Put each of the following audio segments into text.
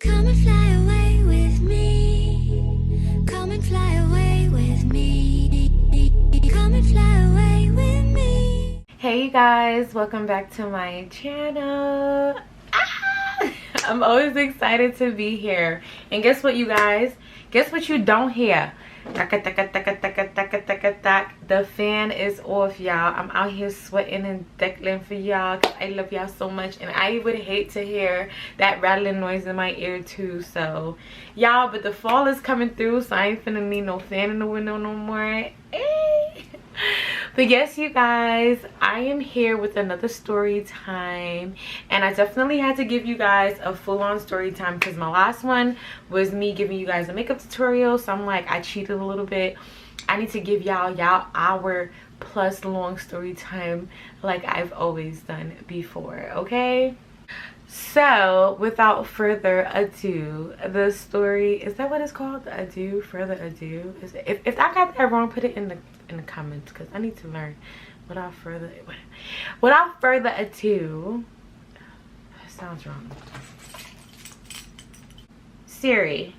Come and fly away with me. Come and fly away with me. Come and fly away with me. Hey you guys, welcome back to my channel. I'm always excited to be here. And guess what, you guys? Guess what you don't hear? The fan is off, y'all. I'm out here sweating and deckling for y'all because I love y'all so much, and I would hate to hear that rattling noise in my ear too. So y'all, but the fall is coming through, so I ain't finna need no fan in the window no more. But yes, you guys, I am here with another story time, and I definitely had to give you guys a full-on story time because my last one was me giving you guys a makeup tutorial. So I'm like, I cheated a little bit. I need to give y'all hour plus long story time like I've always done before, okay? So without further ado, the story, is that what it's called? Further ado? If I got that wrong, put it in the comments because I need to learn. Without further ado, that sounds wrong. Siri,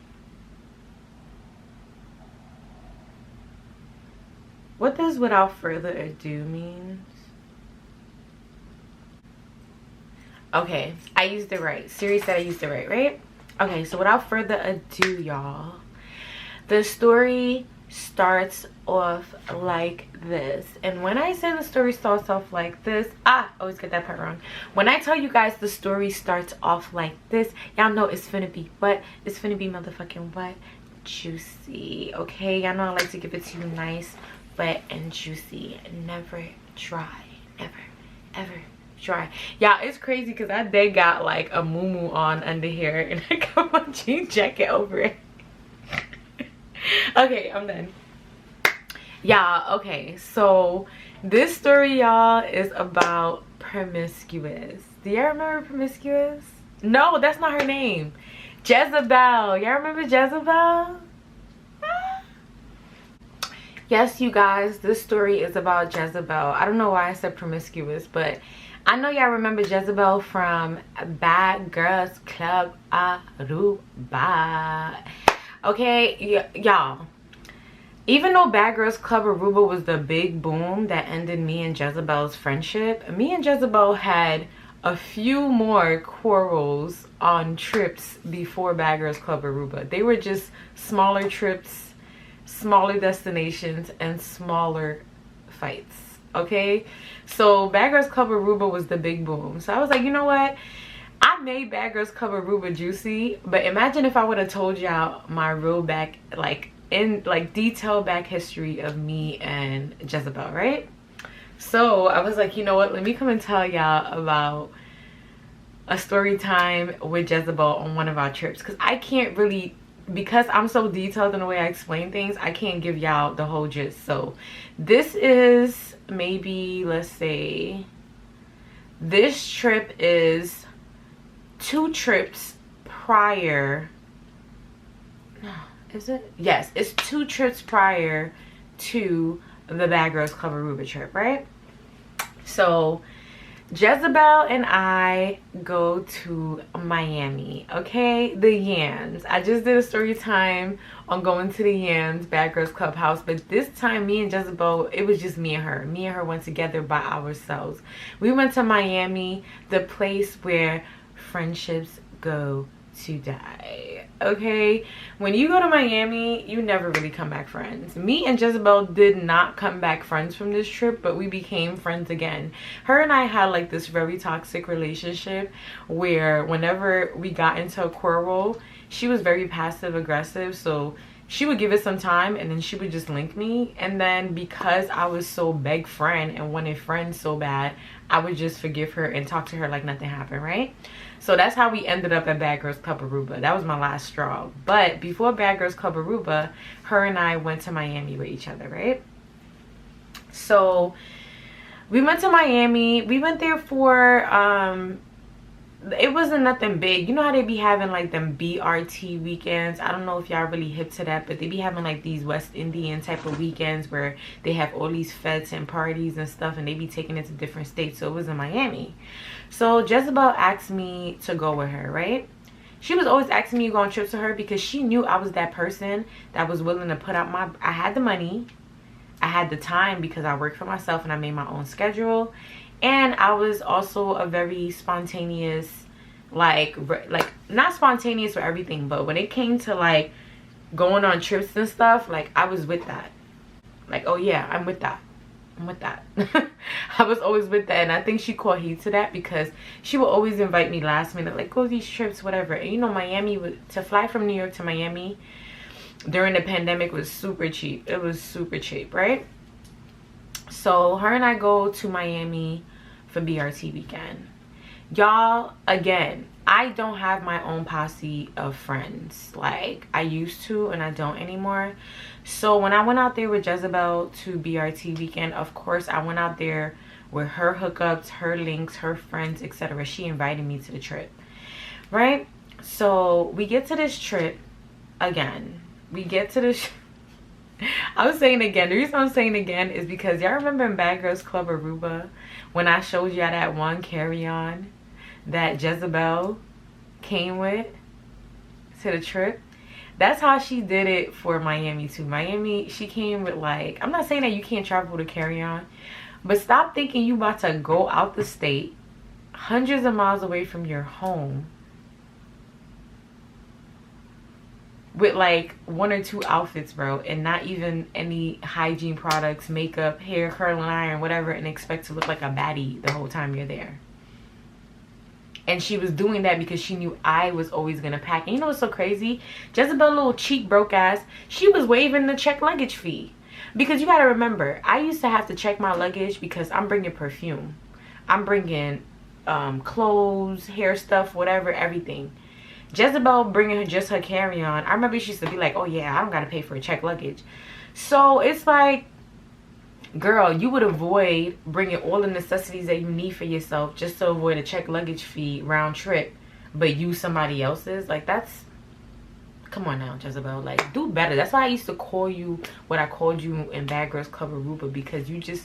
what does without further ado mean? Okay, I used it right. Siri said I used it right? Okay, so without further ado, y'all, the story starts off like this. And when I say the story starts off like this, I always get that part wrong. When I tell you guys the story starts off like this, y'all know it's finna be what? It's finna be motherfucking what? Juicy. Okay, y'all know I like to give it to you nice, wet, and juicy. Never dry. Never, ever dry. Y'all, it's crazy because they got like a muumuu on under here and I got my jean jacket over it. Okay, I'm done. Y'all, okay, so this story, y'all, is about Promiscuous. Do y'all remember Promiscuous? No, that's not her name. Jezebel. Y'all remember Jezebel? Yes, you guys, this story is about Jezebel. I don't know why I said Promiscuous, but I know y'all remember Jezebel from Bad Girls Club Aruba. Okay, y'all, even though Bad Girls Club Aruba was the big boom that ended me and Jezebel's friendship, me and Jezebel had a few more quarrels on trips before Bad Girls Club Aruba. They were just smaller trips, smaller destinations, and smaller fights. Okay, so Bad Girls Club Aruba was the big boom. So I was like, you know what, I made Bad Girls Club Aruba juicy, but imagine if I would have told y'all my real back, detailed back history of me and Jezebel, right? So I was like, you know what, let me come and tell y'all about a story time with Jezebel on one of our trips, because I can't really, because I'm so detailed in the way I explain things, I can't give y'all the whole gist. So this is maybe, let's say, this trip is 2 trips prior. No, is it? Yes, it's 2 trips prior to the Bad Girls Club Aruba trip, right? So Jezebel and I go to Miami, okay? The Yams. I just did a story time on going to the Yams Bad Girls Clubhouse, but this time me and Jezebel, it was just me and her. Me and her went together by ourselves. We went to Miami, the place where friendships go to die, okay? When you go to Miami, you never really come back friends. Me and Jezebel did not come back friends from this trip, but we became friends again. Her and I had like this very toxic relationship where whenever we got into a quarrel, she was very passive aggressive, so she would give it some time and then she would just link me, and then because I was so big friend and wanted friends so bad, I would just forgive her and talk to her like nothing happened, right? So that's how we ended up at Bad Girls Club Aruba. That was my last straw. But before Bad Girls Club Aruba, her and I went to Miami with each other, right? So we went to Miami. We went there for it wasn't nothing big. You know how they be having like them BRT weekends? I don't know if y'all really hip to that, but they be having like these West Indian type of weekends where they have all these fetes and parties and stuff, and they be taking it to different states. So it was in Miami. So Jezebel asked me to go with her, right? She was always asking me to go on trips with her because she knew I was that person that was willing to put out my, I had the money, I had the time because I worked for myself and I made my own schedule. And I was also a very spontaneous, like not spontaneous for everything, but when it came to like going on trips and stuff, like I was with that. Like, oh yeah, I'm with that. I'm with that. I was always with that, and I think she caught heat to that because she would always invite me last minute, like go these trips, whatever. And you know, Miami, to fly from New York to Miami during the pandemic was super cheap. It was super cheap, right? So her and I go to Miami for BRT weekend. Y'all, again, I don't have my own posse of friends like I used to, and I don't anymore. So when I went out there with Jezebel to BRT weekend, of course I went out there with her hookups, her links, her friends, etc. She invited me to the trip, right? So we get to this trip again. We get to this I was saying again, the reason I'm saying again is because y'all remember in Bad Girls Club Aruba when I showed y'all that one carry-on that Jezebel came with to the trip? That's how she did it for Miami too. Miami, she came with like, I'm not saying that you can't travel with a carry-on, but stop thinking you about to go out the state hundreds of miles away from your home with like 1 or 2 outfits, bro, and not even any hygiene products, makeup, hair, curling iron, whatever, and expect to look like a baddie the whole time you're there. And she was doing that because she knew I was always gonna pack. And you know what's so crazy? Jezebel, little cheap broke ass, she was waiving the check luggage fee. Because you gotta remember, I used to have to check my luggage because I'm bringing perfume, I'm bringing clothes, hair stuff, whatever, everything. Jezebel bringing her just her carry-on. I remember she used to be like, oh yeah, I don't gotta pay for a check luggage. So it's like, girl, you would avoid bringing all the necessities that you need for yourself just to avoid a check luggage fee round trip, but use somebody else's. Like, that's, come on now, Jezebel, like, do better. That's why I used to call you what I called you in Bad Girls Club Aruba, because you just,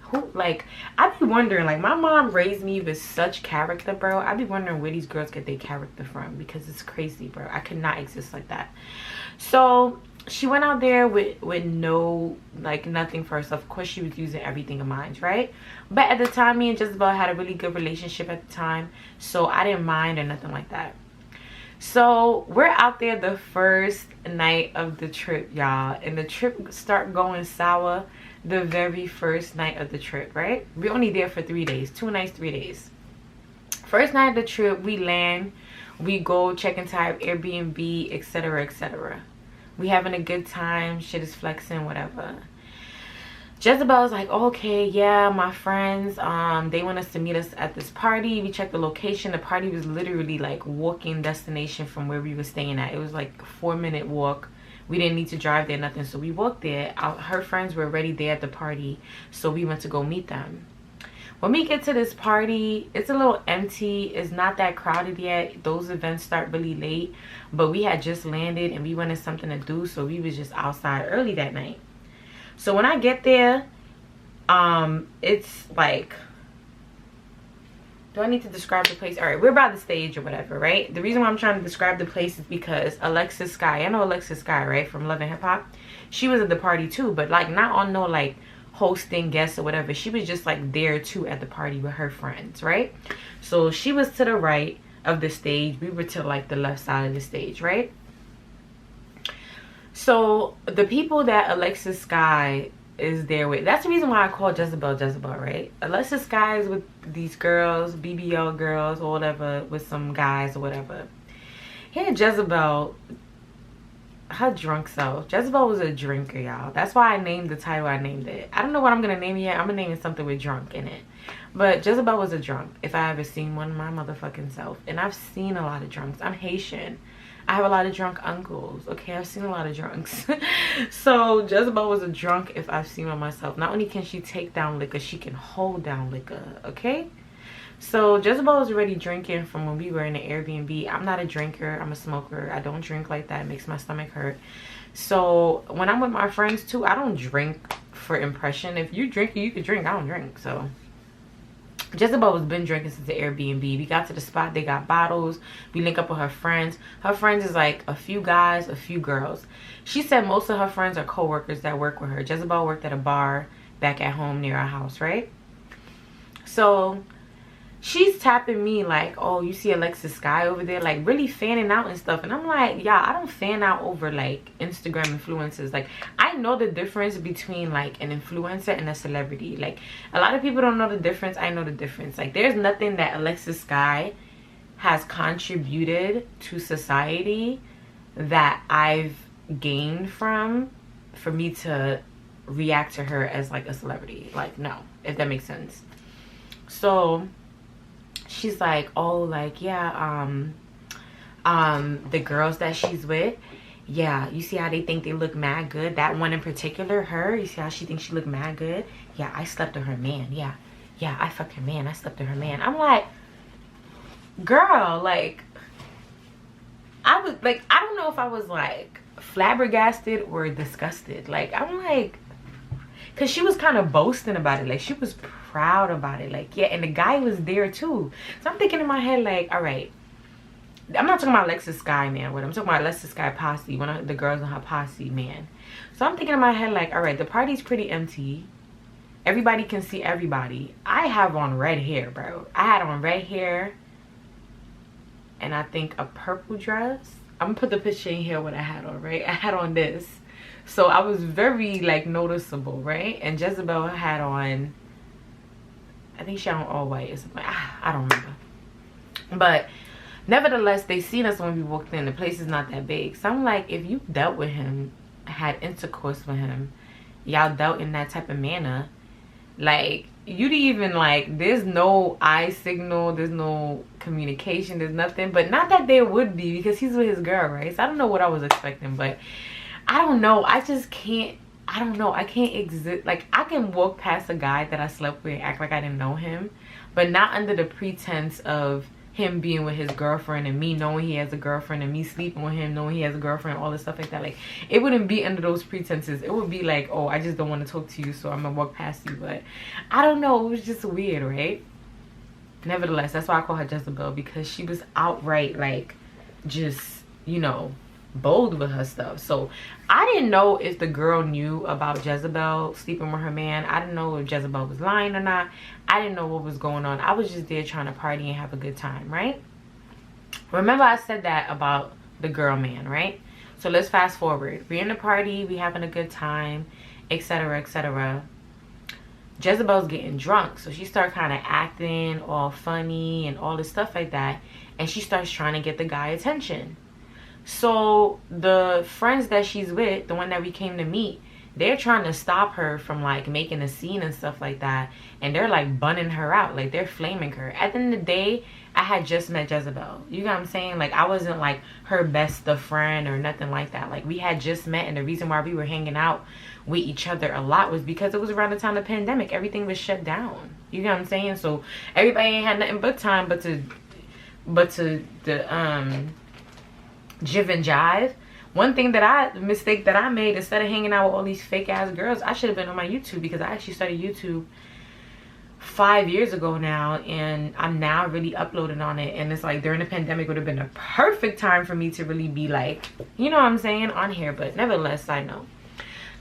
who, like, I be wondering, like, my mom raised me with such character, bro. I be wondering where these girls get their character from, because it's crazy, bro. I could not exist like that. So she went out there with no, like, nothing for herself. Of course, she was using everything of mine, right? But at the time, me and Jezebel had a really good relationship at the time, so I didn't mind or nothing like that. So we're out there the first night of the trip, y'all, and the trip start going sour the very first night of the trip, right? We're only there for 3 days, 2 nights, 3 days. First night of the trip, we land, we go check into our Airbnb, etc., etc. We having a good time, shit is flexing, whatever. Jezebel's like, okay, yeah, my friends, they want us to meet us at this party. We checked the location. The party was literally like walking destination from where we were staying at. It was like a 4-minute walk. We didn't need to drive there, nothing. So we walked there. Her friends were already there at the party, so we went to go meet them. When we get to this party, it's a little empty. It's not that crowded yet. Those events start really late, but we had just landed and we wanted something to do, so we was just outside early that night. So when I get there, it's like, do I need to describe the place? All right, we're by the stage or whatever, right? The reason why I'm trying to describe the place is because Alexis Sky, I know Alexis Sky, right, from Love and Hip Hop. She was at the party too, but like not on no like hosting guests or whatever. She was just like there too at the party with her friends, right? So she was to the right of the stage. We were to like the left side of the stage, right? So the people that Alexis Sky is there with, that's the reason why I call Jezebel Jezebel, right? Alexis Sky is with these girls, BBL girls or whatever, with some guys or whatever. Here Jezebel, her drunk self. Jezebel was a drinker, y'all. That's why I named the title I named it. I don't know what I'm gonna name it yet. I'm gonna name it something with drunk in it. But Jezebel was a drunk, if I ever seen one, my motherfucking self. And I've seen a lot of drunks. I'm Haitian. I have a lot of drunk uncles, okay? I've seen a lot of drunks. So Jezebel was a drunk if I've seen one myself. Not only can she take down liquor, she can hold down liquor, okay? So Jezebel was already drinking from when we were in the Airbnb. I'm not a drinker, I'm a smoker. I don't drink like that, it makes my stomach hurt. So when I'm with my friends too, I don't drink for impression. If you drink, you can drink, I don't drink. So Jezebel was been drinking since the Airbnb. We got to the spot, they got bottles. We link up with her friends. Her friends is like a few guys, a few girls. She said most of her friends are co-workers that work with her. Jezebel worked at a bar back at home near our house, right? So she's tapping me like, oh, you see Alexis Sky over there, like really fanning out and stuff. And I'm like, yeah, I don't fan out over like Instagram influencers. Like, I know the difference between like an influencer and a celebrity. Like, a lot of people don't know the difference. I know the difference. Like, there's nothing that Alexis Sky has contributed to society that I've gained from for me to react to her as like a celebrity. Like, no, if that makes sense. So she's like, oh, like, yeah, the girls that she's with, yeah, you see how they think they look mad good? That one in particular, her, you see how she thinks she look mad good? Yeah, I slept with her man. Yeah, I fucked her man. I slept with her man. I'm like, girl, like, I was like, I don't know if I was like flabbergasted or disgusted. Like, I'm like, because she was kind of boasting about it. Like, she was proud about it. Like, yeah, and the guy was there too. So I'm thinking in my head, like, all right, I'm not talking about Alexis Sky, man. What I'm talking about, Alexis Sky posse, one of the girls in her posse, man. So I'm thinking in my head, like, all right, the party's pretty empty. Everybody can see everybody. I have on red hair, bro. I had on red hair and I think a purple dress. I'm gonna put the picture in here what I had on, right? I had on this. So I was very like noticeable, right? And Jezebel had on, I think she had on all white or something. I don't remember. But nevertheless, they seen us when we walked in. The place is not that big. So I'm like, if you dealt with him, had intercourse with him, y'all dealt in that type of manner, like, you'd even like, there's no eye signal, there's no communication, there's nothing. But not that there would be, because he's with his girl, right? So I don't know what I was expecting, but I don't know. I just can't, I don't know. I can't exist. Like, I can walk past a guy that I slept with and act like I didn't know him, but not under the pretense of him being with his girlfriend and me knowing he has a girlfriend and me sleeping with him knowing he has a girlfriend, all this stuff like that. Like, it wouldn't be under those pretenses. It would be like, oh, I just don't want to talk to you, so I'm gonna walk past you. But I don't know, it was just weird, right? Nevertheless, that's why I call her Jezebel, because she was outright like, just, you know, bold with her stuff. So I didn't know if the girl knew about Jezebel sleeping with her man. I didn't know if Jezebel was lying or not. I didn't know what was going on. I was just there trying to party and have a good time, right? Remember I said that about the girl man, right? So let's fast forward. We're in the party, we having a good time, etc, etc. Jezebel's getting drunk, so she started kind of acting all funny and all this stuff like that, and she starts trying to get the guy attention. So the friends that she's with, the one that we came to meet, they're trying to stop her from like making a scene and stuff like that, and they're like bunning her out, like they're flaming her. At the end of the day, I had just met Jezebel, you know what I'm saying? Like, I wasn't like her best of friend or nothing like that. Like, we had just met, and the reason why we were hanging out with each other a lot was because it was around the time of the pandemic. Everything was shut down, you know what I'm saying? So everybody ain't had nothing but time but to jive and jive. One thing that mistake that I made, instead of hanging out with all these fake ass girls, I should have been on my YouTube, because I actually started YouTube 5 years ago now, and I'm now really uploading on it. And it's like, during the pandemic would have been a perfect time for me to really be like, you know what I'm saying, on here. But nevertheless, I know.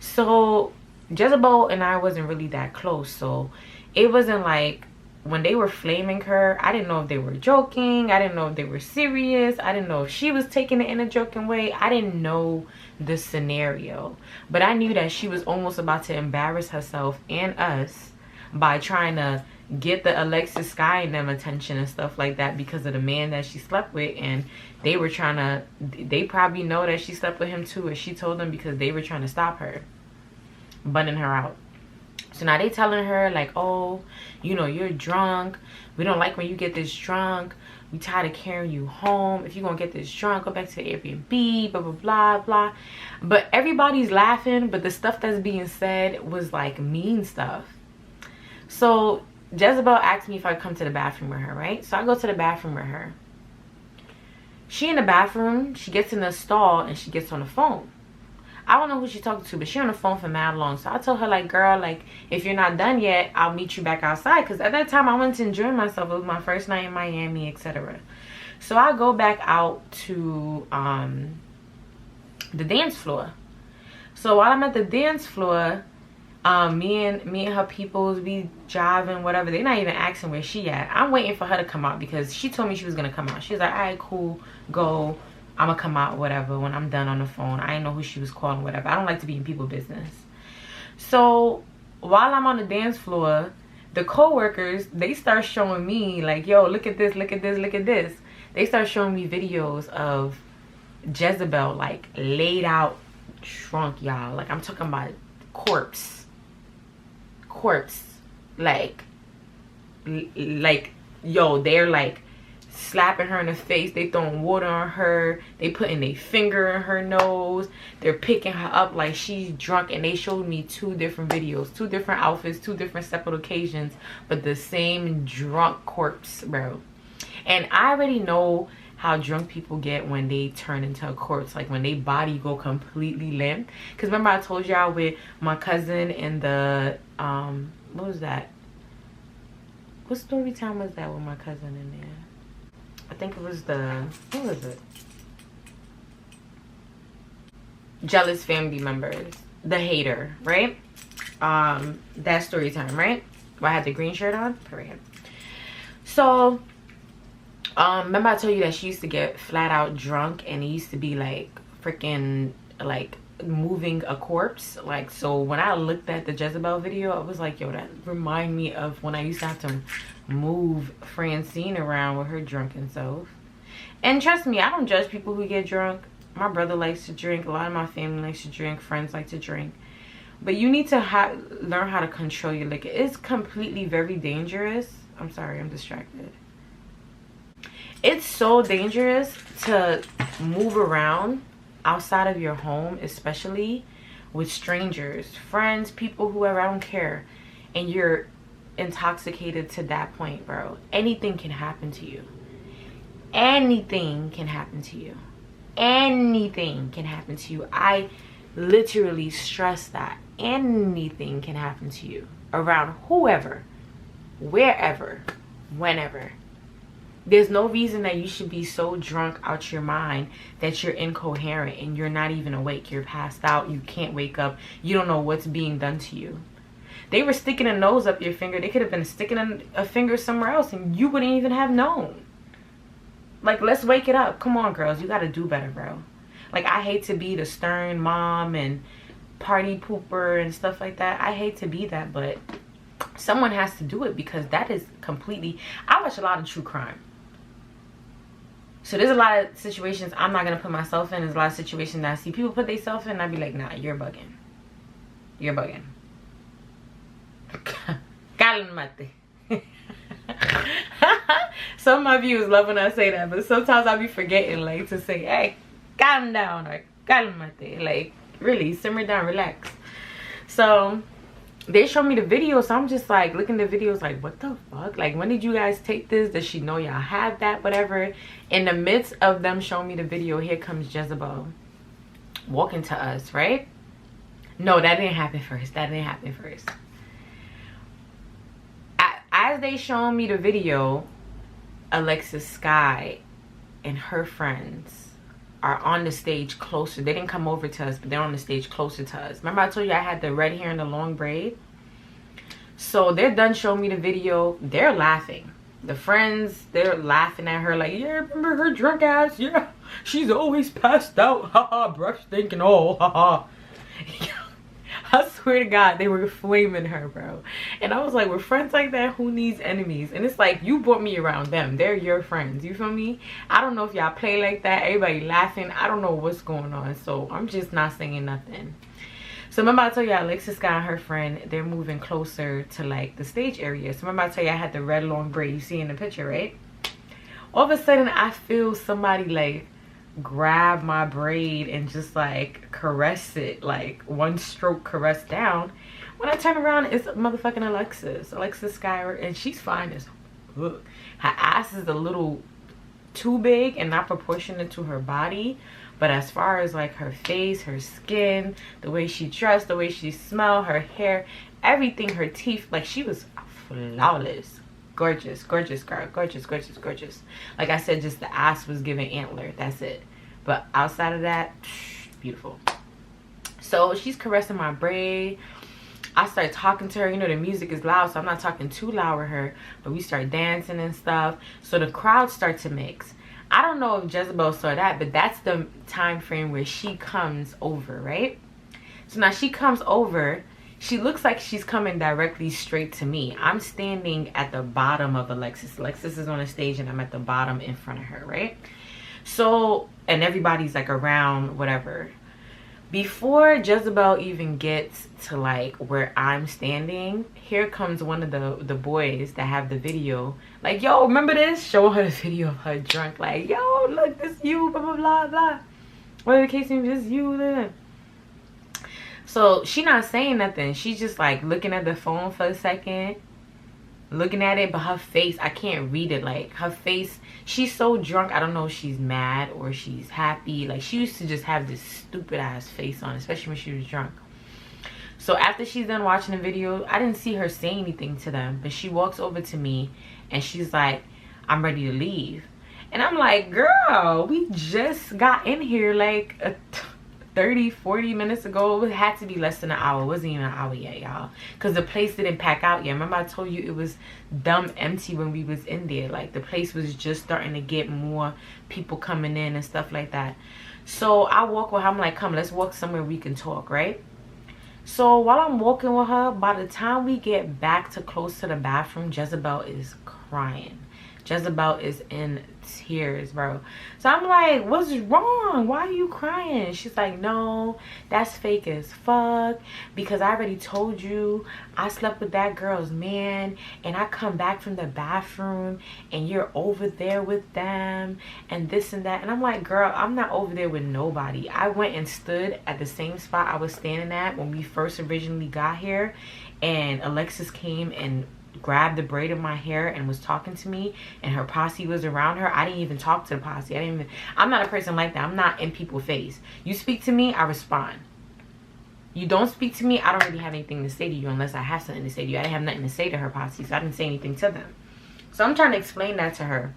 So Jezebel and I wasn't really that close, so it wasn't like, when they were flaming her, I didn't know if they were joking. I didn't know if they were serious. I didn't know if she was taking it in a joking way. I didn't know the scenario. But I knew that she was almost about to embarrass herself and us by trying to get the Alexis Sky and them attention and stuff like that, because of the man that she slept with. And they were trying to, they probably know that she slept with him too, as she told them, because they were trying to stop her, bunning her out. So now they telling her like, oh, you know, you're drunk. We don't like when you get this drunk. We tired of carrying you home. If you're going to get this drunk, go back to the Airbnb, blah, blah, blah, blah. But everybody's laughing, but the stuff that's being said was like mean stuff. So Jezebel asked me if I come to the bathroom with her, right? So I go to the bathroom with her. She in the bathroom, she gets in the stall and she gets on the phone. I don't know who she's talking to, but she on the phone for mad long. So I told her, like, girl, like, if you're not done yet, I'll meet you back outside. Because at that time, I went to enjoy myself. It was my first night in Miami, etc. So I go back out to the dance floor. So while I'm at the dance floor, me and her peoples be jiving, whatever. They're not even asking where she at. I'm waiting for her to come out because she told me she was gonna come out. She's like, all right, cool, go. I'm gonna come out, whatever, when I'm done on the phone. I didn't know who she was calling, whatever. I don't like to be in people's business. So while I'm on the dance floor, the co-workers, they start showing me, like, yo, look at this, look at this, look at this. They start showing me videos of Jezebel, like, laid out drunk, y'all. Like, I'm talking about corpse, like, yo, they're like slapping her in the face, they throwing water on her, they putting their finger in her nose, they're picking her up like she's drunk. And they showed me 2 different videos, 2 different outfits, 2 different separate occasions, but the same drunk corpse, bro. And I already know how drunk people get when they turn into a corpse, like when they body go completely limp. Because remember I told y'all with my cousin and the what was that, what story time was that with my cousin in there? I think it was the, what was it, jealous family members, the hater, right? That story time, right, where I had the green shirt on, period. So remember I told you that she used to get flat out drunk, and it used to be like freaking like moving a corpse. Like, so when I looked at the Jezebel video, I was like, yo, that remind me of when I used to have to move Francine around with her drunken self. And trust me, I don't judge people who get drunk. My brother likes to drink, a lot of my family likes to drink, friends like to drink, but you need to learn how to control your liquor. It's completely very dangerous. I'm sorry, I'm distracted. It's so dangerous to move around outside of your home, especially with strangers, friends, people, whoever, I don't care, and you're intoxicated to that point, bro. Anything can happen to you. Anything can happen to you. Anything can happen to you. I literally stress that. Anything can happen to you around whoever, wherever, whenever. There's no reason that you should be so drunk out your mind that you're incoherent and you're not even awake. You're passed out. You can't wake up. You don't know what's being done to you. They were sticking a nose up your finger. They could have been sticking a finger somewhere else and you wouldn't even have known. Like, let's wake it up. Come on, girls. You got to do better, bro. Like, I hate to be the stern mom and party pooper and stuff like that. I hate to be that, but someone has to do it because that is completely... I watch a lot of true crime. So there's a lot of situations I'm not going to put myself in. There's a lot of situations that I see people put themselves in and I'd be like, nah, you're bugging. You're bugging. Calmate. Some of my viewers love when I say that, but sometimes I'll be forgetting, like, to say, hey, calm down, or calmate. Like, really, simmer down, relax. So they showed me the video, so I'm just like looking at the videos like, what the fuck? Like, when did you guys take this? Does she know y'all have that? Whatever. In the midst of them showing me the video, here comes Jezebel walking to us, right? No, that didn't happen first. That didn't happen first. As they showing me the video, Alexis Sky and her friends are on the stage closer. They didn't come over to us, but they're on the stage closer to us. Remember I told you I had the red hair and the long braid? So they're done showing me the video. They're laughing. The friends, they're laughing at her like, yeah, remember her drunk ass? Yeah, she's always passed out. Haha, brush thinking all. Haha. I swear to God, they were flaming her, bro. And I was like, with friends like that, who needs enemies? And it's like, you brought me around them. They're your friends. You feel me? I don't know if y'all play like that. Everybody laughing. I don't know what's going on. So I'm just not saying nothing. So remember I told you Alexis Sky and her friend, they're moving closer to like the stage area. So remember I told you I had the red long braid you see in the picture, right? All of a sudden I feel somebody like grab my braid and just like caress it, like one stroke caress down. When I turn around, it's motherfucking Alexis Sky, and she's fine as look. Her ass is a little too big and not proportionate to her body. But as far as like her face, her skin, the way she dressed, the way she smelled, her hair, everything, her teeth, like she was flawless. Gorgeous, gorgeous girl. Gorgeous, gorgeous, gorgeous. Like I said, just the ass was giving antler. That's it. But outside of that, beautiful. So she's caressing my braid. I start talking to her. You know, the music is loud, so I'm not talking too loud with her. But we start dancing and stuff. So the crowd starts to mix. I don't know if Jezebel saw that, but that's the time frame where she comes over, right? So now she comes over. She looks like she's coming directly straight to me. I'm standing at the bottom of Alexis. Alexis is on the stage and I'm at the bottom in front of her, right? So, and everybody's like around, whatever. Before Jezebel even gets to like where I'm standing, here comes one of the boys that have the video. Like, yo, remember this? Show her the video of her drunk. Like, yo, look, this you, blah, blah, blah, blah. Whatever the case may be, this you, blah. So she not saying nothing. She's just like looking at the phone for a second, looking at it, but her face, I can't read it. Like her face, she's so drunk. I don't know if she's mad or she's happy. Like she used to just have this stupid ass face on, especially when she was drunk. So after she's done watching the video, I didn't see her say anything to them, but she walks over to me and she's like, I'm ready to leave. And I'm like, girl, we just got in here like 30-40 minutes ago. It had to be less than an hour. It wasn't even an hour yet, y'all, because the place didn't pack out yet. Remember I told you it was dumb empty when we was in there. Like the place was just starting to get more people coming in and stuff like that. So I walk with her. I'm like, come, let's walk somewhere we can talk, right? So while I'm walking with her, by the time we get back to close to the bathroom, Jezebel is crying. Jezebel is in tears, bro. So I'm like, what's wrong? Why are you crying? She's like, no, that's fake as fuck, because I already told you I slept with that girl's man and I come back from the bathroom and you're over there with them and this and that. And I'm like, girl, I'm not over there with nobody. I went and stood at the same spot I was standing at when we first originally got here, and Alexis came and grabbed the braid of my hair and was talking to me, and her posse was around her. I didn't even talk to the posse. I'm not a person like that. I'm not in people's face. You speak to me, I respond. You don't speak to me, I don't really have anything to say to you unless I have something to say to you. I didn't have nothing to say to her posse, so I didn't say anything to them. So I'm trying to explain that to her.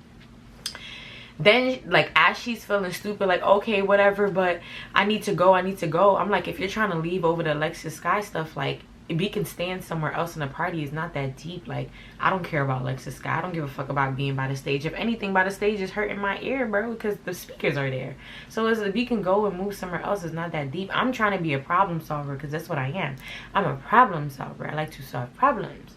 Then, like, as she's feeling stupid, like, okay, whatever, but I need to go, I'm like, if you're trying to leave over the Alexis Sky stuff, like, we can stand somewhere else in the party. Is not that deep. Like, I don't care about Alexis Sky. I don't give a fuck about being by the stage. If anything, by the stage is hurting my ear, bro, because the speakers are there. So if we can go and move somewhere else, it's not that deep. I'm trying to be a problem solver, because that's what I am. I'm a problem solver. I like to solve problems.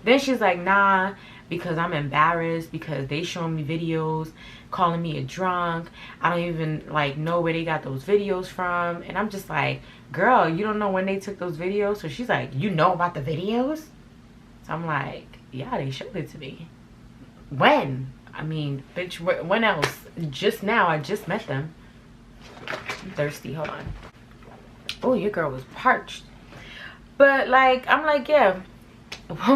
Then she's like, nah, because I'm embarrassed, because they showing me videos calling me a drunk. I don't even like know where they got those videos from. And I'm just like, girl, you don't know when they took those videos? So she's like, you know about the videos? So I'm like, yeah, they showed it to me. When? I mean, bitch, when else? Just now, I just met them. I'm thirsty, hold on. Oh, your girl was parched. But like, I'm like, yeah,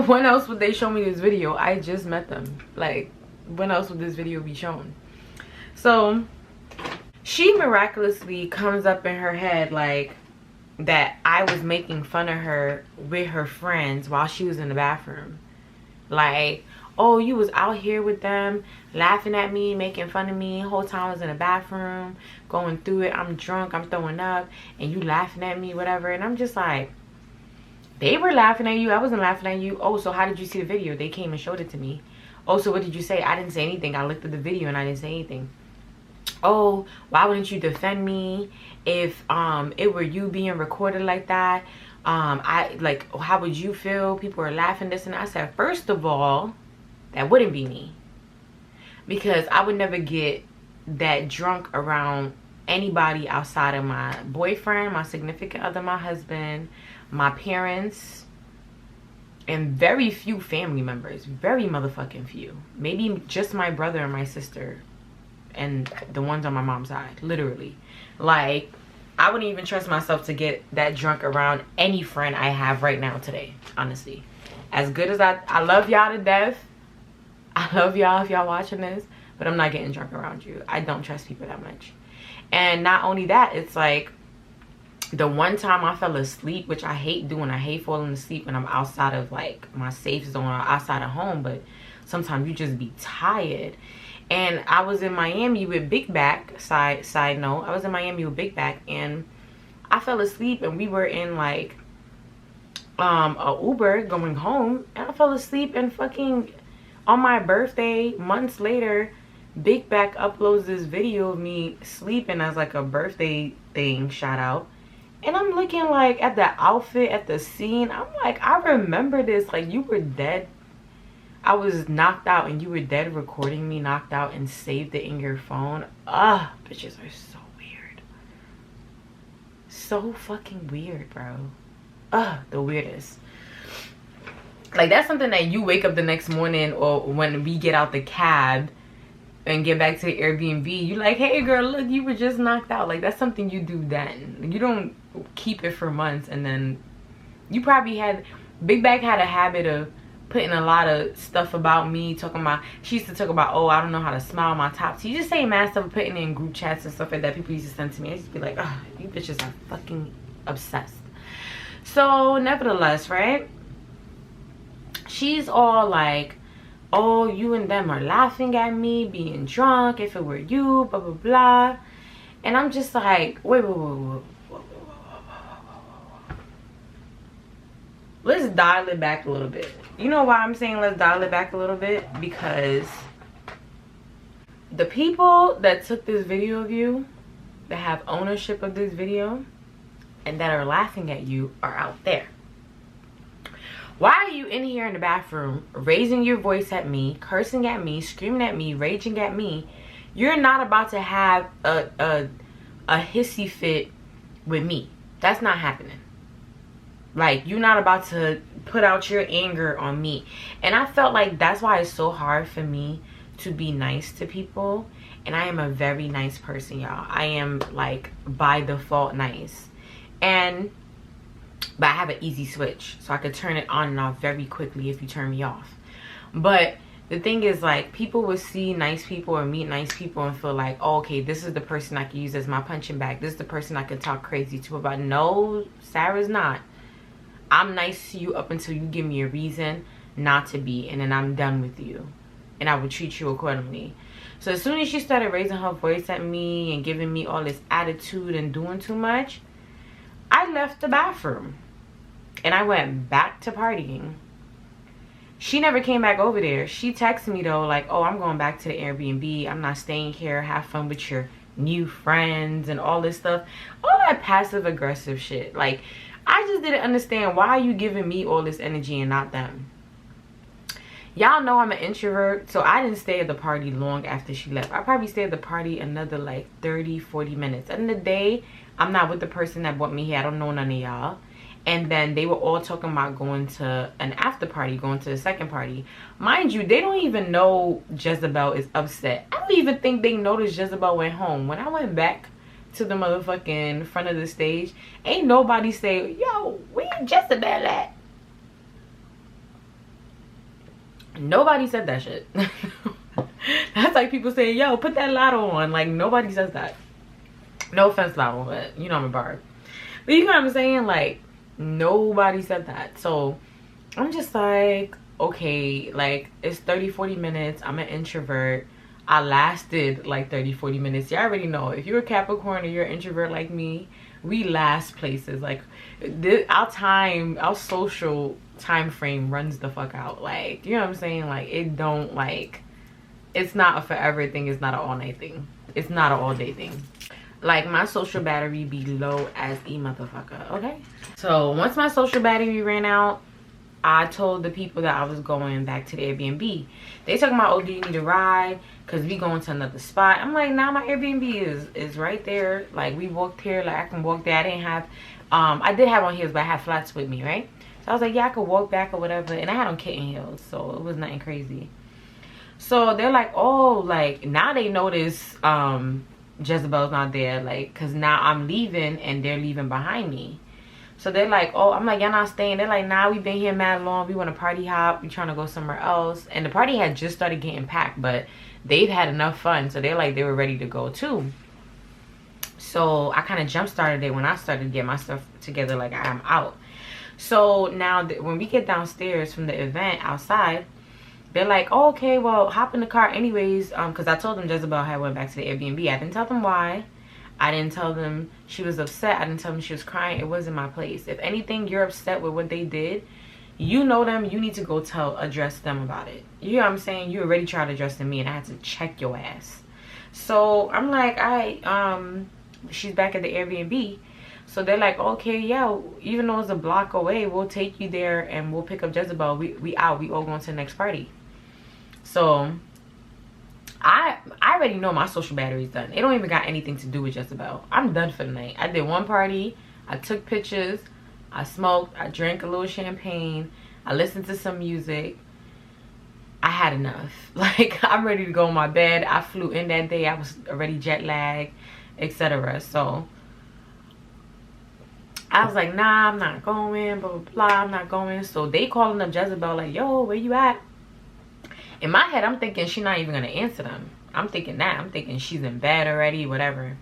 when else would they show me this video? I just met them. Like, when else would this video be shown? So she miraculously comes up in her head like that I was making fun of her with her friends while she was in the bathroom. Like, oh, you was out here with them laughing at me, making fun of me the whole time I was in the bathroom, going through it. I'm drunk, I'm throwing up, and you laughing at me, whatever. And I'm just like, they were laughing at you, I wasn't laughing at you. Oh, so how did you see the video? They came and showed it to me. Oh, so what did you say? I didn't say anything. I looked at the video and I didn't say anything. Oh, why wouldn't you defend me if it were you being recorded like that? I like, how would you feel? People are laughing, this and that. I said, first of all, that wouldn't be me, because I would never get that drunk around anybody outside of my boyfriend, my significant other, my husband, my parents, and very few family members. Very motherfucking few. Maybe just my brother and my sister and the ones on my mom's side, literally. Like, I wouldn't even trust myself to get that drunk around any friend I have right now today, honestly. As good as I love y'all to death, I love y'all if y'all watching this, but I'm not getting drunk around you. I don't trust people that much. And not only that, it's like the one time I fell asleep, which I hate doing. I hate falling asleep when I'm outside of like my safe zone or outside of home, but sometimes you just be tired. And I was in Miami with Big Back, side note, I was in Miami with Big Back, and I fell asleep, and we were in like a Uber going home, and I fell asleep, and fucking on my birthday months later, Big Back uploads this video of me sleeping as like a birthday thing, shout out. And I'm looking like at the outfit, at the scene, I'm like, I remember this. Like, you were dead. I was knocked out and you were dead recording me knocked out and saved it in your phone. Ugh, bitches are so weird. So fucking weird, bro. Ugh, the weirdest. Like, that's something that you wake up the next morning, or when we get out the cab and get back to the Airbnb, you like, hey girl, look, you were just knocked out. Like, that's something you do then. You don't keep it for months. And then you probably had, Big Bag had a habit of putting a lot of stuff about me, talking about, she used to talk about, oh, I don't know how to smile my top. So you just say mad stuff, putting in group chats and stuff like that people used to send to me. I used to be like, oh, you bitches are fucking obsessed. So nevertheless, right, she's all like, oh, you and them are laughing at me being drunk, if it were you, blah blah blah. And I'm just like, wait. Let's dial it back a little bit. You know why I'm saying let's dial it back a little bit? Because the people that took this video of you, that have ownership of this video, and that are laughing at you, are out there. Why are you in here in the bathroom raising your voice at me, cursing at me, screaming at me, raging at me? You're not about to have a hissy fit with me. That's not happening. Like, you're not about to put out your anger on me. And I felt like that's why it's so hard for me to be nice to people. And I am a very nice person, y'all. I am, like, by default nice. But I have an easy switch, so I could turn it on and off very quickly if you turn me off. But the thing is, like, people will see nice people or meet nice people and feel like, oh, okay, this is the person I can use as my punching bag. This is the person I can talk crazy to about. No, Sarah's not. I'm nice to you up until you give me a reason not to be, and then I'm done with you. And I will treat you accordingly. So as soon as she started raising her voice at me and giving me all this attitude and doing too much, I left the bathroom. And I went back to partying. She never came back over there. She texted me though, like, oh, I'm going back to the Airbnb. I'm not staying here. Have fun with your new friends and all this stuff. All that passive aggressive shit. Like, I just didn't understand, why are you giving me all this energy and not them? Y'all know I'm an introvert, so I didn't stay at the party long after she left. I probably stayed at the party another like 30-40 minutes. At the end of the day, I'm not with the person that brought me here. I don't know none of y'all. And then they were all talking about going to an after party, going to the second party. Mind you, they don't even know Jezebel is upset. I don't even think they noticed Jezebel went home. When I went back to the motherfucking front of the stage, ain't nobody say, yo, where Jezebel at? Nobody said that shit. That's like people saying, yo, put that lotto on. Like, nobody says that. No offense, lotto, but you know I'm a barb. But you know what I'm saying? Like, nobody said that. So I'm just like, okay, like, it's 30-40 minutes. I'm an introvert. I lasted like 30-40 minutes. You already know, if you're a Capricorn or you're an introvert like me, we last places. Like, our social time frame runs the fuck out. Like, you know what I'm saying? Like, it don't, like, it's not a forever thing. It's not an all night thing. It's not an all day thing. Like, my social battery be low as a motherfucker, okay? So once my social battery ran out, I told the people that I was going back to the Airbnb. They talking about, oh, do you need a ride? Because we going to another spot. I'm like, nah, my Airbnb is right there. Like, we walked here. Like, I can walk there. I didn't have, I did have on heels, but I had flats with me, right? So I was like, yeah, I could walk back or whatever. And I had on kitten heels, so it was nothing crazy. So they're like, oh, like, now they notice Jezebel's not there. Like, because now I'm leaving and they're leaving behind me. So they're like, oh, I'm like, y'all not staying? They're like, nah, we been here mad long. We want to party hop. We trying to go somewhere else. And the party had just started getting packed, but they've had enough fun. So they're like, they were ready to go too. So I kind of jump started it when I started getting my stuff together, like I'm out. So now when we get downstairs from the event outside, they're like, oh, okay, well, hop in the car anyways. Because I told them Jezebel had went back to the Airbnb. I didn't tell them why. I didn't tell them she was upset. I didn't tell them she was crying. It wasn't my place. If anything, you're upset with what they did, you know them, you need to go address them about it. You know what I'm saying? You already tried addressing me and I had to check your ass. So I'm like, she's back at the Airbnb. So they're like, okay, yeah, even though it's a block away, we'll take you there and we'll pick up Jezebel. We out. We all going to the next party. So I already know my social battery's done. It don't even got anything to do with Jezebel. I'm done for the night. I did one party. I took pictures. I smoked. I drank a little champagne. I listened to some music. I had enough. Like, I'm ready to go in my bed. I flew in that day. I was already jet lagged, etc. So I was like, nah, I'm not going, blah, blah, blah, I'm not going. So they calling up Jezebel like, yo, where you at? In my head, I'm thinking she's not even going to answer them. I'm thinking that. I'm thinking she's in bed already, whatever.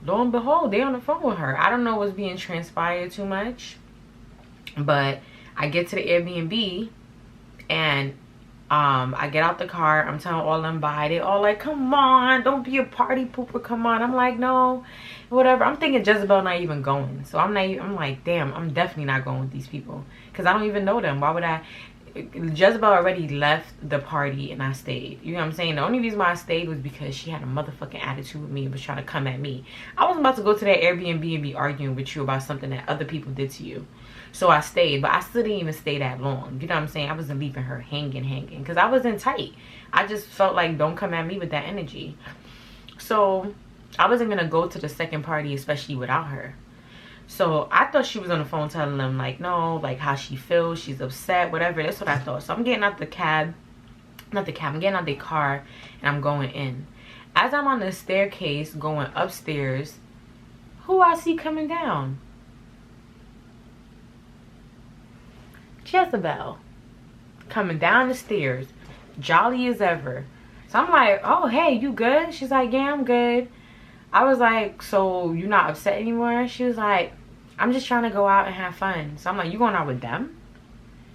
Lo and behold, they on the phone with her. I don't know what's being transpired too much. But I get to the Airbnb and I get out the car. I'm telling all them bye. They all like, come on, don't be a party pooper, come on. I'm like, no, whatever. I'm thinking Jezebel not even going. So I'm like, damn, I'm definitely not going with these people. Because I don't even know them. Why would I? Jezebel already left the party and I stayed. You know what I'm saying? The only reason why I stayed was because she had a motherfucking attitude with me and was trying to come at me. I wasn't about to go to that Airbnb and be arguing with you about something that other people did to you. So I stayed, but I still didn't even stay that long. You know what I'm saying? I wasn't leaving her hanging because I wasn't tight. I just felt like, don't come at me with that energy. So I wasn't gonna go to the second party, especially without her. So I thought she was on the phone telling them like, no, like how she feels, she's upset, whatever. That's what I thought. So I'm getting out the cab, I'm getting out the car and I'm going in. As I'm on the staircase going upstairs, who I see coming down? Jezebel coming down the stairs, jolly as ever. So I'm like, oh, hey, you good? She's like, yeah, I'm good. I was like, so you're not upset anymore? She was like, I'm just trying to go out and have fun. So I'm like, you going out with them?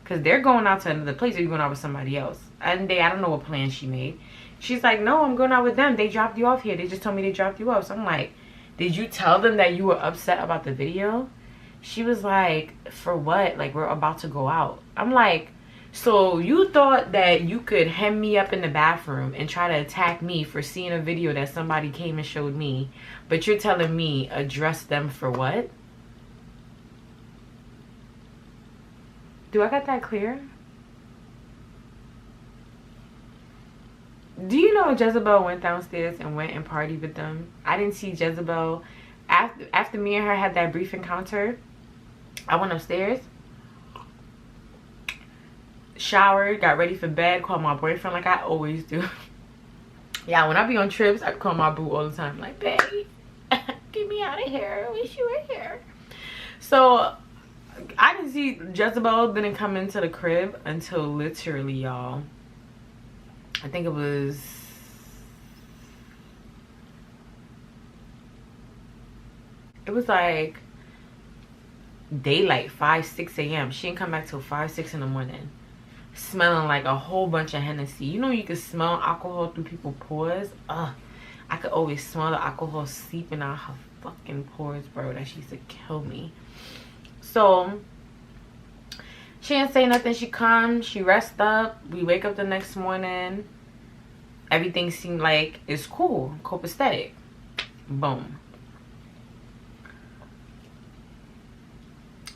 Because they're going out to another place, or you going out with somebody else? And I don't know what plan she made. She's like, no, I'm going out with them. They dropped you off here. They just told me they dropped you off. So I'm like, did you tell them that you were upset about the video? She was like, for what? Like, we're about to go out. I'm like, so you thought that you could hem me up in the bathroom and try to attack me for seeing a video that somebody came and showed me, but you're telling me address them for what? Do I got that clear? Do you know Jezebel went downstairs and went and partied with them? I didn't see Jezebel. After me and her had that brief encounter, I went upstairs, showered, got ready for bed, called my boyfriend like I always do. Yeah, when I be on trips, I call my boo all the time like, babe, get me out of here. I wish you were here. So I didn't see Jezebel didn't come into the crib until literally, y'all, I think it was like daylight, 5-6 a.m. She didn't come back till 5-6 in the morning, smelling like a whole bunch of Hennessy. You know, you can smell alcohol through people's pores. I could always smell the alcohol seeping out her fucking pores, bro. That she used to kill me. So she didn't say nothing. She comes, she rests up. We wake up the next morning. Everything seemed like it's cool, copacetic. Boom.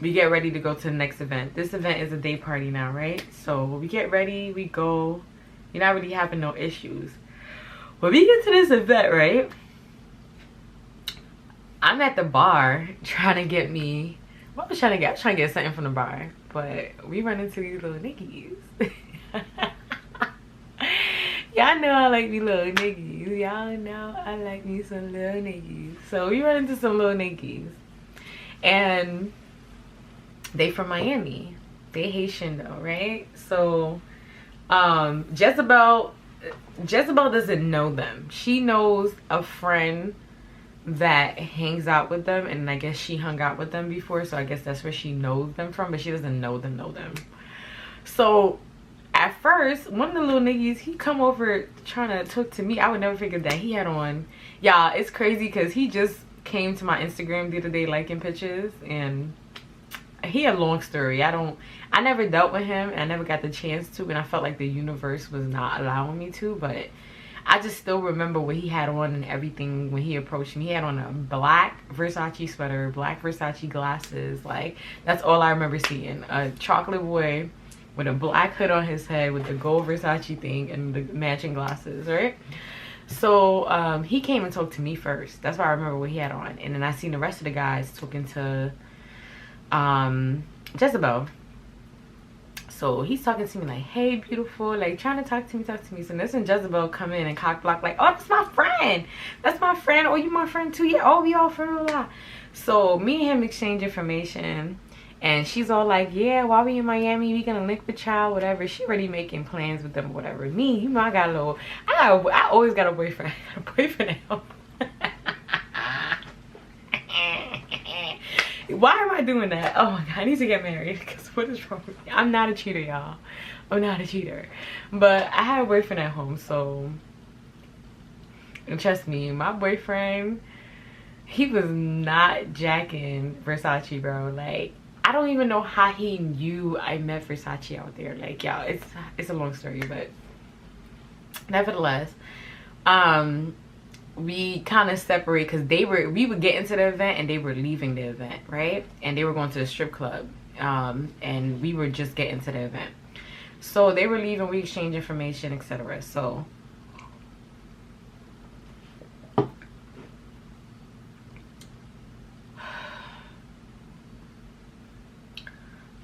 We get ready to go to the next event. This event is a day party now, right? So we get ready, we go. You're not really having no issues. When we get to this event, right, I'm at the bar trying to get me, what I was trying to get? I was trying to get something from the bar. But we run into these little niggas. Y'all know I like me little niggas. Y'all know I like me some little niggas. So we run into some little niggas. And they from Miami. They Haitian though, right? So Jezebel doesn't know them. She knows a friend that hangs out with them, and I guess she hung out with them before, so I guess that's where she knows them from, but she doesn't know them. So at first, one of the little niggas, he come over trying to talk to me. I would never figure that he had on. Y'all, it's crazy because he just came to my Instagram the other day liking pictures, and he a long story. I never dealt with him, and I never got the chance to, and I felt like the universe was not allowing me to, but I just still remember what he had on and everything when he approached me. He had on a black Versace sweater, black Versace glasses. Like, that's all I remember seeing. A chocolate boy with a black hood on his head with the gold Versace thing and the matching glasses, right? So he came and talked to me first. That's why I remember what he had on. And then I seen the rest of the guys talking to Jezebel. So he's talking to me like, hey, beautiful, like trying to talk to me. So this and Jezebel come in and cock block like, oh, that's my friend. That's my friend. Oh, you my friend too? Yeah, oh, we all friends. So me and him exchange information. And she's all like, yeah, while we in Miami, we gonna link with y'all, whatever. She already making plans with them, whatever. Me, you know, I always got a boyfriend. I got a boyfriend at home. Why am I doing that? Oh my god, I need to get married, because what is wrong with me? I'm not a cheater, y'all. I'm not a cheater. But I have a boyfriend at home, so, and trust me, my boyfriend, he was not jacking Versace, bro. Like, I don't even know how he knew I met Versace out there. Like, y'all, it's a long story, but nevertheless, we kind of separate because we would get into the event and they were leaving the event, right? And they were going to the strip club, and we were just getting to the event. So they were leaving, we exchanged information, etc. So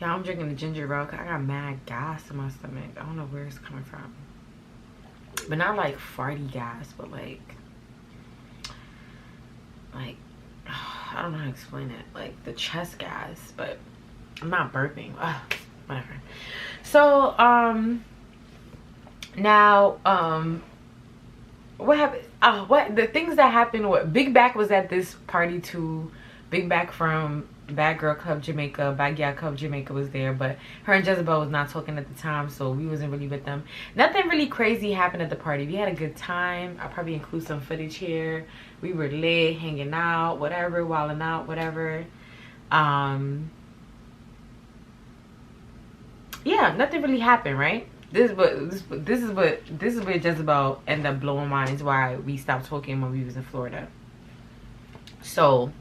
yeah, I'm drinking the ginger ale because I got mad gas in my stomach. I don't know where it's coming from, but not like farty gas, but like I don't know how to explain it, like the chest gas, but I'm not burping. Whatever. So now what happened? What the things that happened? What Big Back was at this party too. Big Back from Bad Girl Club Jamaica, Bad Gal Club Jamaica was there, but her and Jezebel was not talking at the time, so we wasn't really with them. Nothing really crazy happened at the party. We had a good time. I'll probably include some footage here. We were lit, hanging out, whatever, wilding out, whatever. Yeah, nothing really happened, right? This is where Jezebel ended up blowing minds, why we stopped talking when we was in Florida. So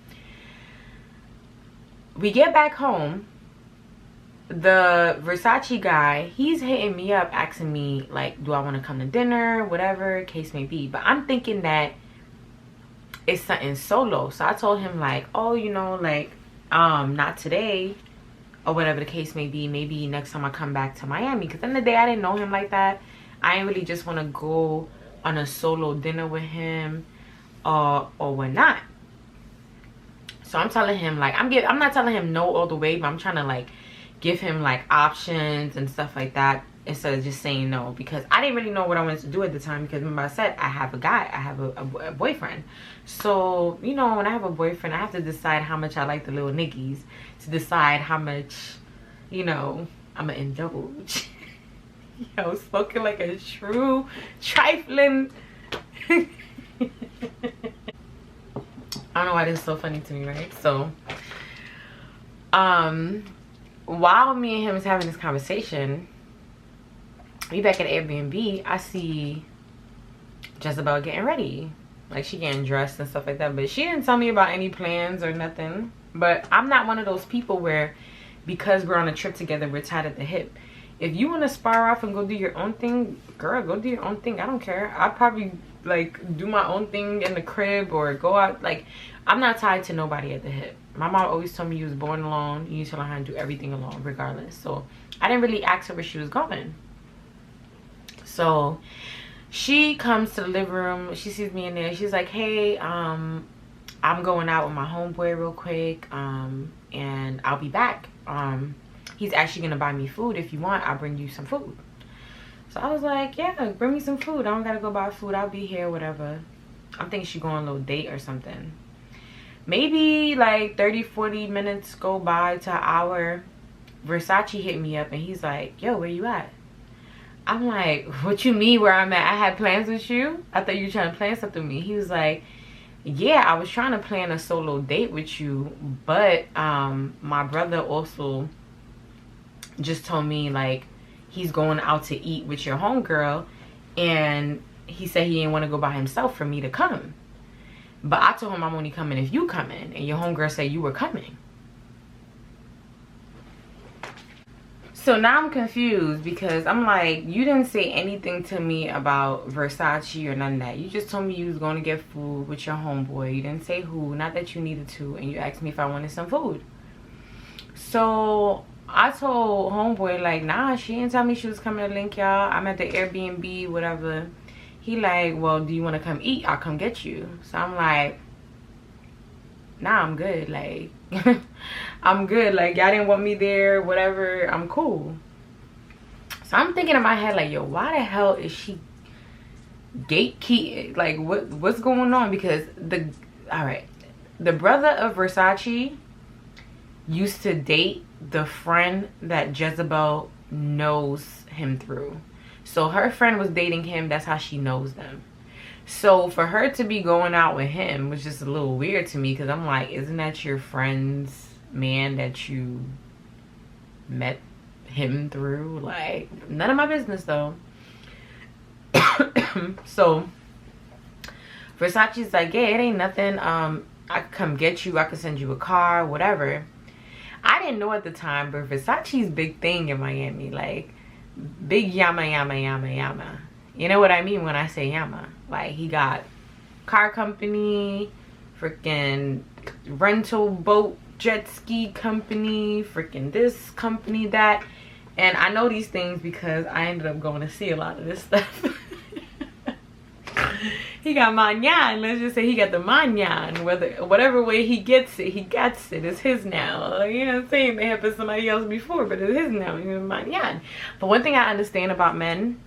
we get back home. The Versace guy, he's hitting me up asking me like, do I want to come to dinner, whatever case may be. But I'm thinking that it's something solo. So I told him like, oh, you know, like not today, or whatever the case may be. Maybe next time I come back to Miami, because in the day I didn't know him like that. I didn't really just want to go on a solo dinner with him or whatnot. So I'm telling him like, I'm not telling him no all the way, but I'm trying to like give him like options and stuff like that instead of just saying no, because I didn't really know what I wanted to do at the time. Because remember I said I have a boyfriend. So, you know, when I have a boyfriend, I have to decide how much I like the little niggies to decide how much, you know, I'm gonna indulge. Yo, spoken like a true trifling. I don't know why this is so funny to me, right? So while me and him is having this conversation, we back at Airbnb, I see Jezebel getting ready. Like, she getting dressed and stuff like that. But she didn't tell me about any plans or nothing. But I'm not one of those people where, because we're on a trip together, we're tied at the hip. If you want to spar off and go do your own thing, girl, go do your own thing. I don't care. I'd probably, like, do my own thing in the crib or go out. Like, I'm not tied to nobody at the hip. My mom always told me you was born alone. You need to learn how to do everything alone, regardless. So I didn't really ask her where she was going. So she comes to the living room. She sees me in there. She's like, hey, I'm going out with my homeboy real quick, and I'll be back. He's actually gonna buy me food. If you want, I'll bring you some food. So I was like, yeah, bring me some food. I don't gotta go buy food. I'll be here, whatever. I'm thinking she going on a little date or something. Maybe like 30-40 minutes go by to an hour. Versace hit me up and he's like, yo, where you at? I'm like, what you mean where I'm at? I had plans with you? I thought you were trying to plan something with me. He was like, yeah, I was trying to plan a solo date with you, but my brother also just told me like he's going out to eat with your homegirl, and he said he didn't want to go by himself for me to come. But I told him I'm only coming if you coming, and your homegirl said you were coming. So now I'm confused because I'm like, you didn't say anything to me about Versace or none of that. You just told me you was going to get food with your homeboy. You didn't say who, not that you needed to, and you asked me if I wanted some food. So I told homeboy like, nah, she didn't tell me she was coming to link y'all. I'm at the Airbnb, whatever. He like, well, do you want to come eat? I'll come get you. So I'm like, nah, I'm good. Like, I'm good. Like, y'all didn't want me there, whatever. I'm cool. So I'm thinking in my head like, yo, why the hell is she gatekeeping? Like, what's going on? Because the brother of Versace used to date the friend that Jezebel knows him through. So her friend was dating him. That's how she knows them. So for her to be going out with him was just a little weird to me, because I'm like, isn't that your friend's man that you met him through? Like, none of my business though. So Versace's like, yeah, it ain't nothing. I could come get you. I could send you a car, whatever. I didn't know at the time, but Versace's big thing in Miami, like big yama yama yama yama. You know what I mean when I say yama? Like, he got car company, freaking rental boat jet ski company, freaking this company, that. And I know these things because I ended up going to see a lot of this stuff. He got manyan. Let's just say he got the manyan. Whatever way he gets it, he gets it. It's his now. You know what I'm saying? May have been somebody else before, but it's his now. You know, manyan. But one thing I understand about men,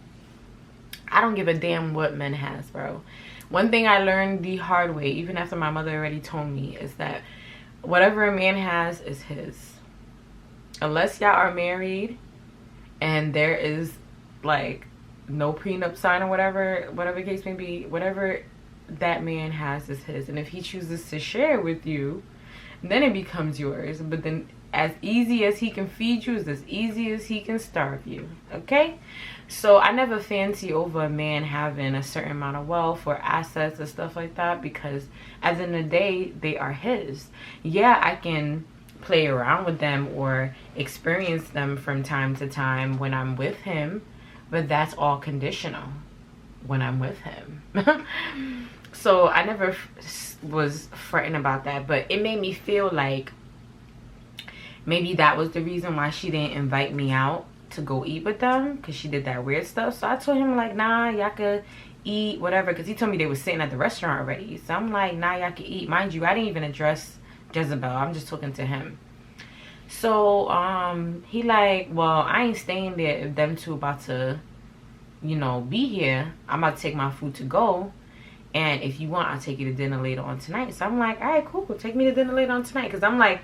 I don't give a damn what men has, bro. One thing I learned the hard way, even after my mother already told me, is that whatever a man has is his. Unless y'all are married and there is like no prenup sign or whatever the case may be, whatever that man has is his. And if he chooses to share with you, then it becomes yours. But then as easy as he can feed you is as easy as he can starve you. Okay? So I never fancy over a man having a certain amount of wealth or assets or stuff like that, because at the end of the day, they are his. Yeah, I can play around with them or experience them from time to time when I'm with him, but that's all conditional when I'm with him. So I never was fretting about that, but it made me feel like maybe that was the reason why she didn't invite me out to go eat with them, because she did that weird stuff. So I told him like, nah, y'all could eat, whatever, because he told me they were sitting at the restaurant already. So I'm like, nah, y'all could eat. Mind you, I didn't even address Jezebel. I'm just talking to him. So he like, well, I ain't staying there if them two about to, you know, be here. I'm about to take my food to go, and if you want, I'll take you to dinner later on tonight. So I'm like, all right, cool, take me to dinner later on tonight. Because I'm like,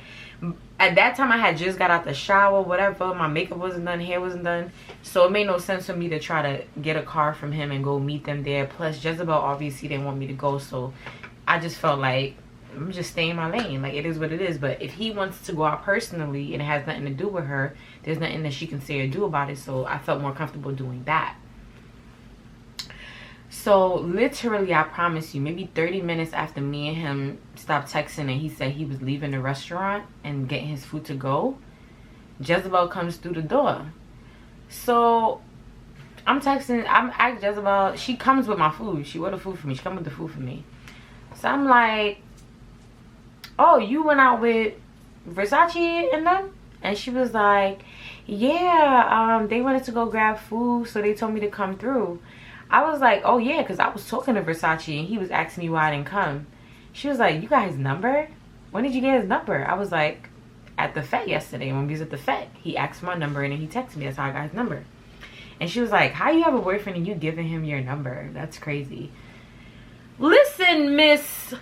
at that time I had just got out the shower, whatever, my makeup wasn't done, hair wasn't done, so it made no sense for me to try to get a car from him and go meet them there. Plus Jezebel obviously didn't want me to go, so I just felt like I'm just staying in my lane. Like, it is what it is. But if he wants to go out personally and it has nothing to do with her, there's nothing that she can say or do about it. So I felt more comfortable doing that. So literally, I promise you, maybe 30 minutes after me and him stopped texting and he said he was leaving the restaurant and getting his food to go, Jezebel comes through the door. So I'm texting, I'm at Jezebel. She comes with my food. She ordered food for me. She comes with the food for me. So I'm like, oh, you went out with Versace and them? And she was like, yeah, they wanted to go grab food, so they told me to come through. I was like, oh yeah, because I was talking to Versace and he was asking me why I didn't come. She was like, you got his number? When did you get his number? I was like, at the Fet yesterday. When we was at the Fet, he asked for my number and then he texted me. That's how I got his number. And she was like, how you have a boyfriend and you giving him your number? That's crazy. Listen, miss,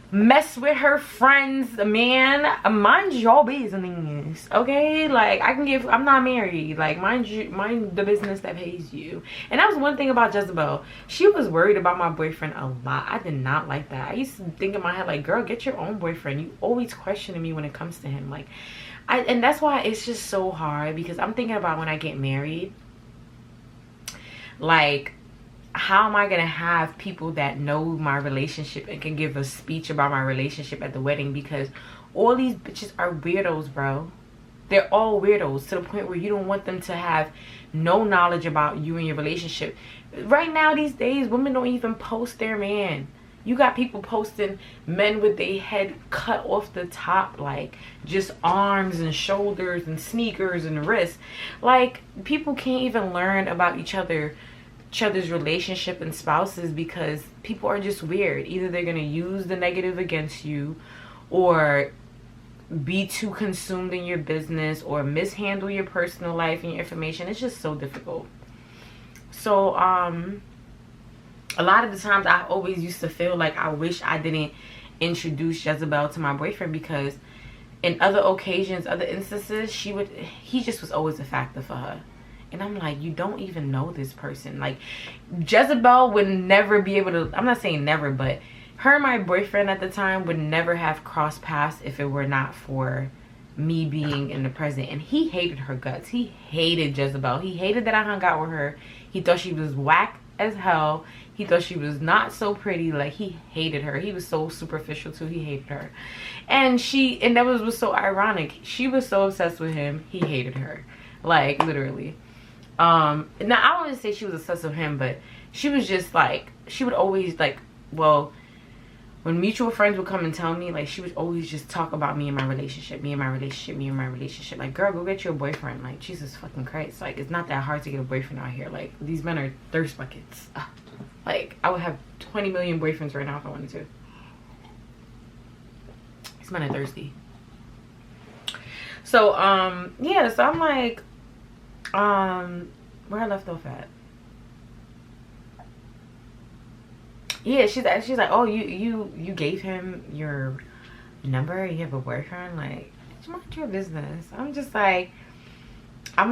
mess with her friends, man. Mind your business, okay? Like, I'm not married. Like, mind the business that pays you. And that was one thing about Jezebel. She was worried about my boyfriend a lot. I did not like that. I used to think in my head, like, girl, get your own boyfriend. You always questioning me when it comes to him. Like, and that's why it's just so hard, because I'm thinking about when I get married. Like, how am I gonna have people that know my relationship and can give a speech about my relationship at the wedding? Because all these bitches are weirdos, bro. They're all weirdos, to the point where you don't want them to have no knowledge about you and your relationship. Right now, these days, women don't even post their man. You got people posting men with their head cut off the top, like just arms and shoulders and sneakers and wrists. Like, people can't even learn about each other's relationship and spouses, because people are just weird. Either they're gonna use the negative against you, or be too consumed in your business, or mishandle your personal life and your information. It's just so difficult. So a lot of the times I always used to feel like I wish I didn't introduce Jezebel to my boyfriend, because in other occasions, other instances, he just was always a factor for her. And I'm like, you don't even know this person. Like, Jezebel would never be able to, I'm not saying never, but her and my boyfriend at the time would never have crossed paths if it were not for me being in the present. And he hated her guts. He hated Jezebel. He hated that I hung out with her. He thought she was whack as hell. He thought she was not so pretty. Like, he hated her. He was so superficial too. He hated her. And that was so ironic. She was so obsessed with him. He hated her. Like, literally. Now I wouldn't say she was obsessed with him, but she was just like, she would always, like, well, when mutual friends would come and tell me, like, she would always just talk about me and my relationship, me and my relationship. Like, girl, go get you a boyfriend. Like, Jesus fucking Christ. Like, it's not that hard to get a boyfriend out here. Like, these men are thirst buckets. Ugh. Like, I would have 20 million boyfriends right now if I wanted to. These men are thirsty. So, yeah, so I'm like, where I left off at? Yeah, she's like, oh, you gave him your number, you have a boyfriend? Like, mind your business. I'm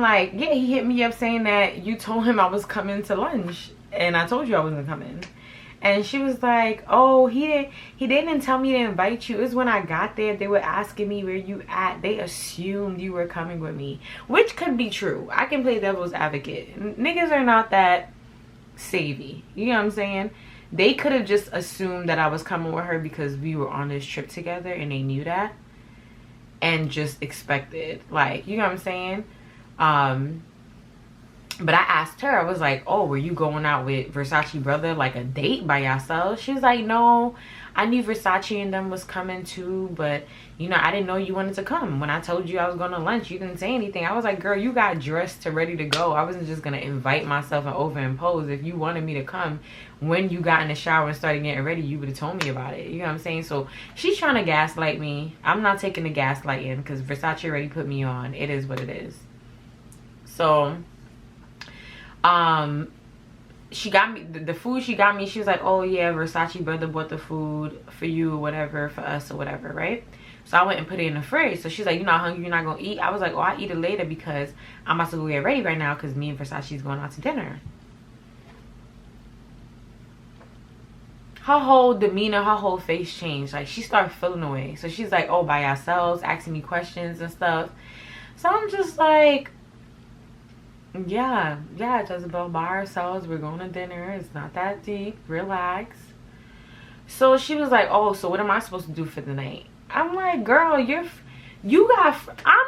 like, yeah, he hit me up saying that you told him I was coming to lunch, and I told you I wasn't coming. And she was like, oh, he didn't tell me to invite you. It was when I got there, they were asking me where you at. They assumed you were coming with me, which could be true. I can play devil's advocate. Niggas are not that savvy. You know what I'm saying? They could have just assumed that I was coming with her because we were on this trip together and they knew that, and just expected, like, you know what I'm saying? But I asked her, I was like, oh, were you going out with Versace brother, like a date by yourself? She was like, no, I knew Versace and them was coming too, but, you know, I didn't know you wanted to come. When I told you I was going to lunch, you didn't say anything. I was like, girl, you got dressed to ready to go. I wasn't just going to invite myself and overimpose. If you wanted me to come, when you got in the shower and started getting ready, you would have told me about it. You know what I'm saying? So she's trying to gaslight me. I'm not taking the gaslighting because Versace already put me on. It is what it is. So she got me the food. She got me, she was like, oh yeah, Versace brother bought the food for you or whatever, for us or whatever, right? So I went and put it in the fridge. So she's like, you're not hungry, you're not gonna eat? I was like, oh, I eat it later because I'm about to go get ready right now because me and Versace's going out to dinner. Her whole demeanor, her whole face changed. Like, she started feeling away. So she's like, oh, by ourselves, asking me questions and stuff. So I'm just like, yeah, Jezebel, by ourselves, we're going to dinner, it's not that deep, relax. So she was like, oh, so what am I supposed to do for the night? I'm like, girl, I'm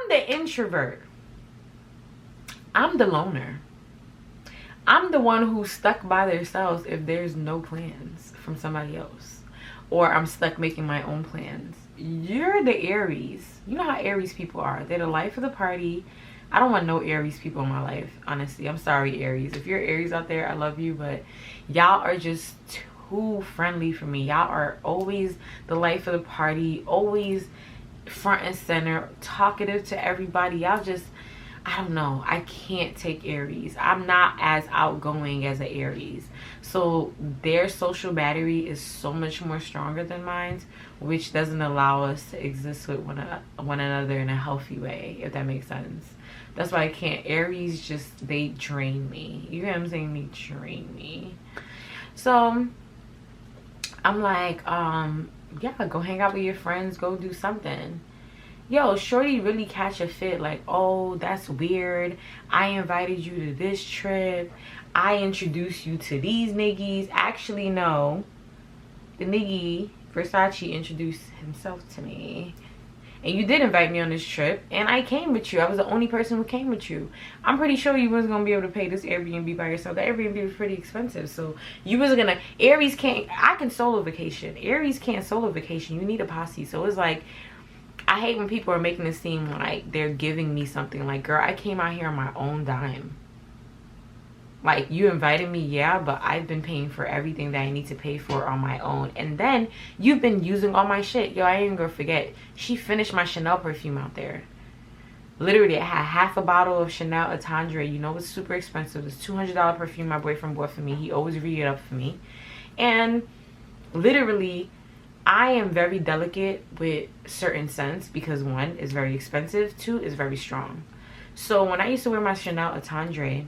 the introvert, I'm the loner, I'm the one who's stuck by themselves if there's no plans from somebody else, or I'm stuck making my own plans. You're the Aries. You know how Aries people are. They're the life of the party. I don't want no Aries people in my life, honestly. I'm sorry, Aries. If you're Aries out there, I love you, but y'all are just too friendly for me. Y'all are always the life of the party, always front and center, talkative to everybody. Y'all just, I don't know, I can't take Aries. I'm not as outgoing as an Aries. So their social battery is so much more stronger than mine, which doesn't allow us to exist with one another in a healthy way, if that makes sense. That's why I can't. Aries just, they drain me. You know what I'm saying? They drain me. So I'm like, yeah, go hang out with your friends, go do something. Yo, shorty really catch a fit like, oh, that's weird. I invited you to this trip. I introduced you to these niggas. Actually, no. The nigga, Versace, introduced himself to me. And you did invite me on this trip, and I came with you. I was the only person who came with you. I'm pretty sure you wasn't gonna be able to pay this Airbnb by yourself. The Airbnb was pretty expensive, so you wasn't gonna. Aries can't. I can solo vacation. Aries can't solo vacation. You need a posse. So it's like, I hate when people are making it seem like they're giving me something. Like, girl, I came out here on my own dime. Like, you invited me, yeah, but I've been paying for everything that I need to pay for on my own. And then you've been using all my shit. Yo, I ain't gonna forget. She finished my Chanel perfume out there. Literally, I had half a bottle of Chanel Attendre. You know, it's super expensive. It's $200 perfume my boyfriend bought for me. He always re it up for me. And literally, I am very delicate with certain scents because one, is very expensive. Two, is very strong. So when I used to wear my Chanel Attendre,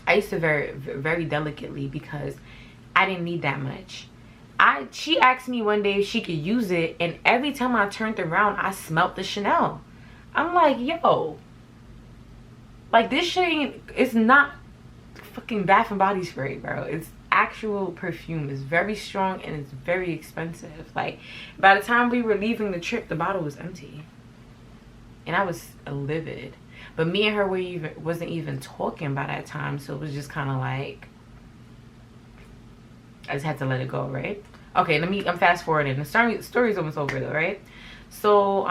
I used to very delicately because I didn't need that much. She asked me one day if she could use it, and every time I turned around, I smelt the Chanel. I'm like, yo, like, this shit ain't, it's not fucking Bath and Body Spray, bro. It's actual perfume. It's very strong and it's very expensive. Like, by the time we were leaving the trip, the bottle was empty, and I was livid. But me and her wasn't even talking by that time, so it was just kind of like, I just had to let it go, right? Okay, I'm fast forwarding. The story's almost over though, right? So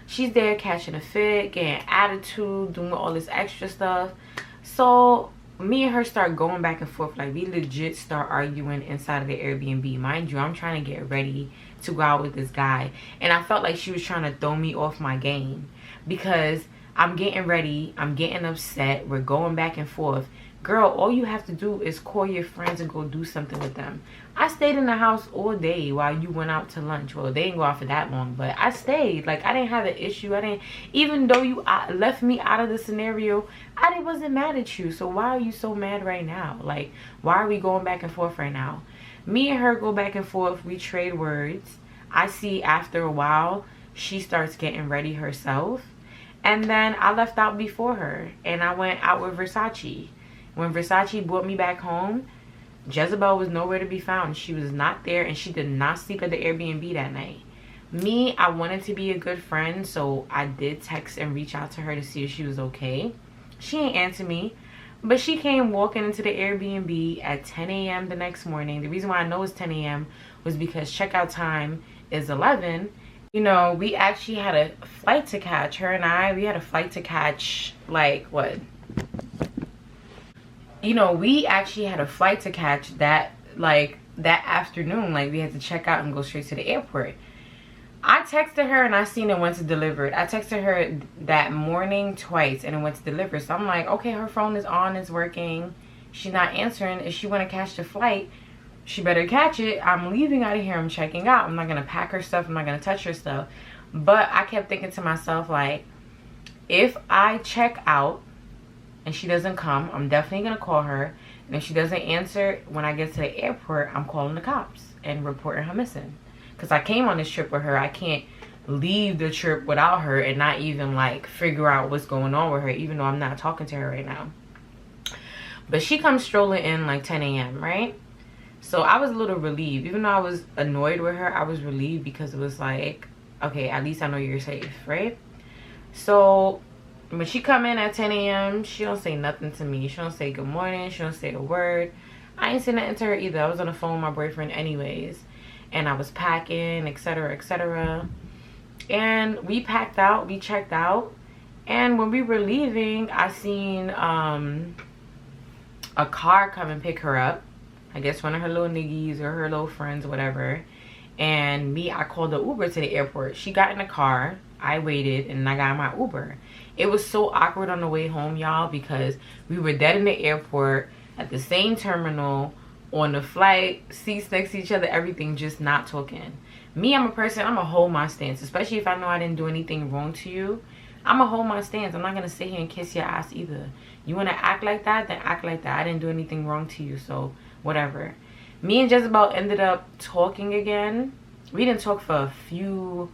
she's there catching a fit, getting attitude, doing all this extra stuff. So me and her start going back and forth. Like, we legit start arguing inside of the Airbnb. Mind you, I'm trying to get ready to go out with this guy, and I felt like she was trying to throw me off my game because I'm getting ready, I'm getting upset, we're going back and forth. Girl, all you have to do is call your friends and go do something with them. I stayed in the house all day while you went out to lunch. Well, they didn't go out for that long, but I stayed. Like, I didn't have an issue. Even though you left me out of the scenario, I wasn't mad at you. So why are you so mad right now? Like, why are we going back and forth right now? Me and her go back and forth. We trade words. I see after a while, she starts getting ready herself. And then I left out before her, and I went out with Versace. When Versace brought me back home, Jezebel was nowhere to be found. She was not there, and she did not sleep at the Airbnb that night. Me, I wanted to be a good friend, so I did text and reach out to her to see if she was okay. She ain't answer me, but she came walking into the Airbnb at 10 a.m. the next morning. The reason why I know it's 10 a.m. was because checkout time is 11. You know, we actually had a flight to catch. Her and we had a flight to catch, like, what? You know, we actually had a flight to catch that afternoon. Like, we had to check out and go straight to the airport. I texted her and I seen it went to delivered. I texted her that morning twice and it went to delivered. So I'm like, okay, her phone is on, it's working. She's not answering. If she want to catch the flight, she better catch it. I'm leaving out of here. I'm checking out. I'm not going to pack her stuff. I'm not going to touch her stuff. But I kept thinking to myself, like, if I check out and she doesn't come, I'm definitely going to call her. And if she doesn't answer when I get to the airport, I'm calling the cops and reporting her missing. Because I came on this trip with her. I can't leave the trip without her and not even, like, figure out what's going on with her, even though I'm not talking to her right now. But she comes strolling in like 10 a.m., right? So I was a little relieved. Even though I was annoyed with her, I was relieved because it was like, okay, at least I know you're safe, right? So when she come in at 10 a.m., she don't say nothing to me. She don't say good morning. She don't say a word. I ain't say nothing to her either. I was on the phone with my boyfriend anyways. And I was packing, etc., etc. And we packed out. We checked out. And when we were leaving, I seen a car come and pick her up. I guess one of her little niggies or her little friends, whatever. And me, I called the Uber to the airport. She got in the car, I waited, and I got my Uber. It was so awkward on the way home, y'all, because we were dead in the airport at the same terminal, on the flight, seats next to each other, everything, just not talking. Me, I'm a person, I'm gonna hold my stance, especially if I know I didn't do anything wrong to you. I'm gonna hold my stance. I'm not gonna sit here and kiss your ass either. You wanna act like that, then act like that. I didn't do anything wrong to you, so whatever. Me and Jezebel ended up talking again. We didn't talk for a few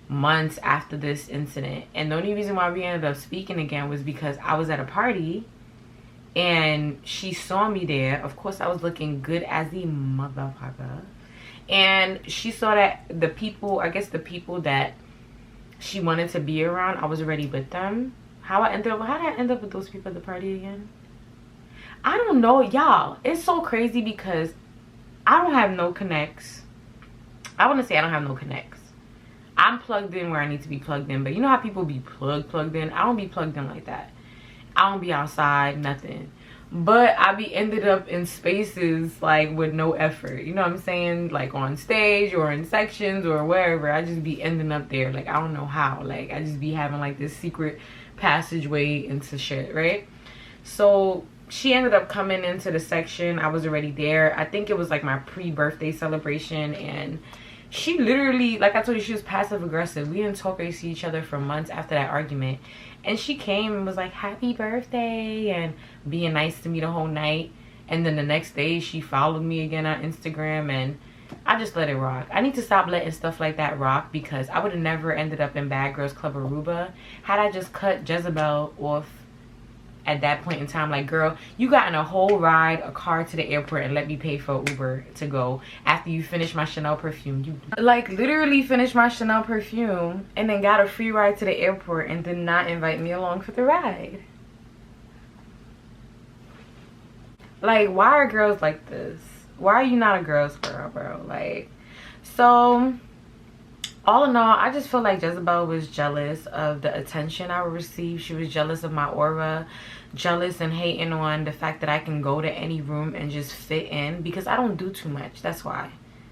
months after this incident, and the only reason why we ended up speaking again was because I was at a party and she saw me there. Of course, I was looking good as the motherfucker, and she saw that the people, I guess the people that she wanted to be around, I was already with them. How did I end up with those people at the party again? I don't know, y'all. It's so crazy because I don't have no connects. I want to say I don't have no connects. I'm plugged in where I need to be plugged in, but you know how people be plugged in? I don't be plugged in like that. I don't be outside, nothing. But I be ended up in spaces like with no effort. You know what I'm saying? Like on stage or in sections or wherever. I just be ending up there. Like, I don't know how. Like, I just be having like this secret passageway into shit, right? So she ended up coming into the section. I was already there. I think it was like my pre-birthday celebration, and she literally, like I told you, she was passive aggressive. We didn't talk or see each other for months after that argument, and she came and was like, happy birthday, and being nice to me the whole night. And then the next day she followed me again on Instagram, and I just let it rock. I need to stop letting stuff like that rock, because I would have never ended up in Bad Girls Club Aruba had I just cut Jezebel off at that point in time. Like, girl, you got in a whole ride, a car to the airport, and let me pay for Uber to go after you finished my Chanel perfume. You like literally finished my Chanel perfume and then got a free ride to the airport and did not invite me along for the ride. Like, why are girls like this? Why are you not a girl's girl, bro? Like, so all in all, I just feel like Jezebel was jealous of the attention I would receive. She was jealous of my aura, jealous and hating on the fact that I can go to any room and just fit in, because I don't do too much. That's why.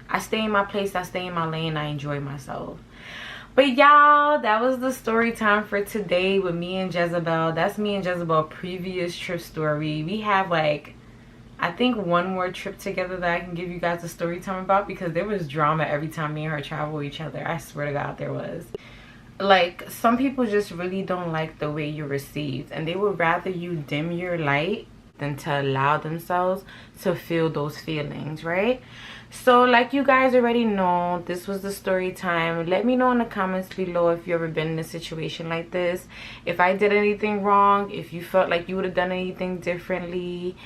I stay in my place, I stay in my lane, I enjoy myself. But y'all, that was the story time for today with me and Jezebel. That's me and Jezebel previous trip story. We have like, I think one more trip together that I can give you guys a story time about, because there was drama every time me and her travel with each other. I swear to God there was. Like, some people just really don't like the way you're received, and they would rather you dim your light than to allow themselves to feel those feelings, right? So like you guys already know, this was the story time. Let me know in the comments below if you ever been in a situation like this, if I did anything wrong, if you felt like you would have done anything differently.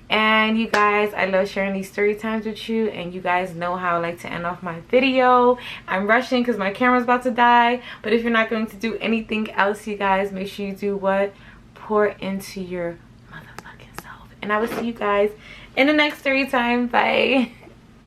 And you guys, I love sharing these story times with you, and you guys know how I like to end off my video. I'm rushing because my camera's about to die, but if you're not going to do anything else, you guys, make sure you do what? Pour into your motherfucking self. And I will see you guys in the next story time. Bye.